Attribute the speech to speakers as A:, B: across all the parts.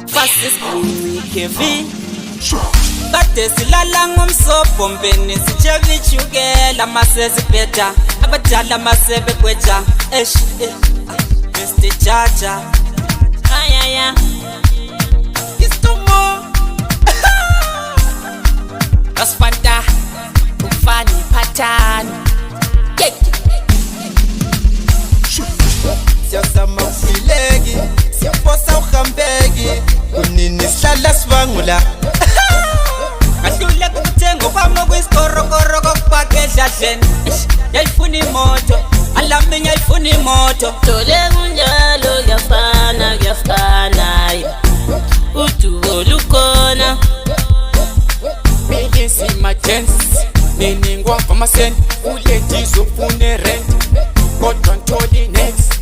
A: Fastest Kevin Kade silala ngomsobho mbeni sichevijukela masezibheda abadala masebegweja Mr. Jaja ayaya Istumo Asfanta ufani patani Siyazama ufileki siyaposa uhambeki kunini sihlala sivangula Ahlule kumthengo kwami kwisikoro kokupaka edladleni Yayifuna imoto alami yayifuna imoto
B: Tole kunjalo kuyafana udubo lukhona
A: Millions emergencies niningwa kwamaseni ulethizo ufune rent kodwa ntoli next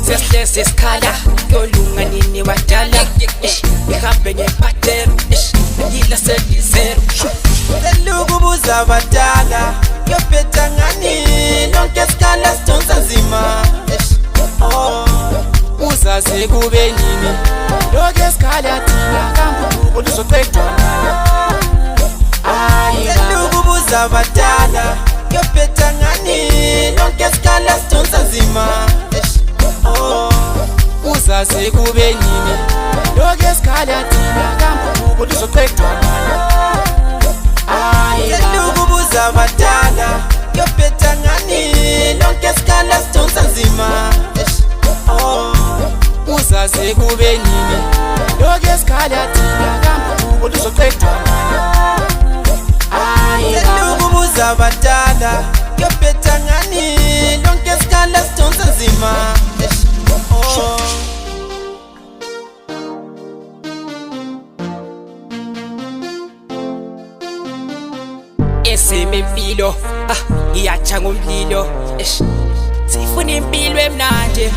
A: Sesless iskhala yolunga nini wadala ihambe ngepatero ngila selizero Seluku buza abadala yophetha ngani lonke iskhala sidonsa nzima Uzazi kube nini lonke iskhala thina kambudubo luzoqedwa Seluku buza abadala yophetha ngani lonke iskhala sidonsa nzima Uzazi kube nini lonke iskhala thina kambudubo luzoqedwa Seluku buza abadala yophetha ngani lonke iskhala sidonsa nzima Uzazi kube nini lonke iskhala thina kambudubo luzoqedwa Seluku buza abadala yophetha ngani lonke iskhala sidonsa nzima Esime impilo iyacha ngomlilo sifuna impilo emnandi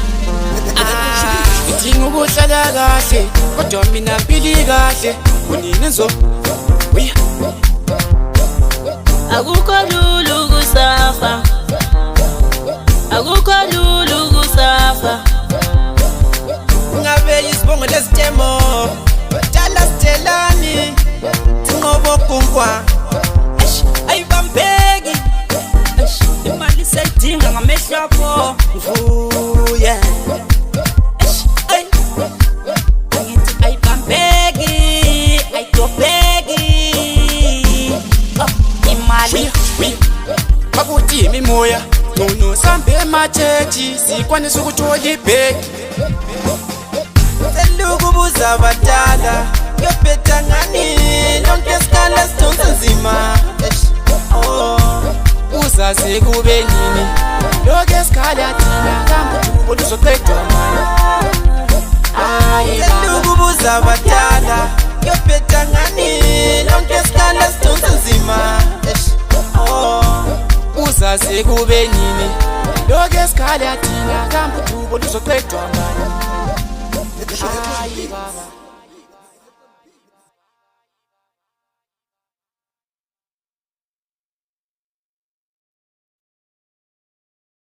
A: Ngidinga ukuhlala kahle kodwa mina mpili kahle kunini nzo
B: Akukho lulu kusafa
A: Ngabe isibongo lesitemo badala sitelani Tingobo kunkwa Ayibambeki imali seyidinga ngamehlapho Mvuye Angithi ayibambeki ayidobheki Imali Bakuthi imimoya Nono sambe emathethi sikwanisa ukuthola ibheki Seluku buza abadala yophetha ngani lonke iskhala sidonsa nzima Uzazi kube nini lonke iskhala thina kambudubo luzoqedwa Seluku buza abadala yophetha ngani lonke iskhala sidonsa nzima Uzazi kube nini lonke iskhala thina kambudubo luzoqedwa Baba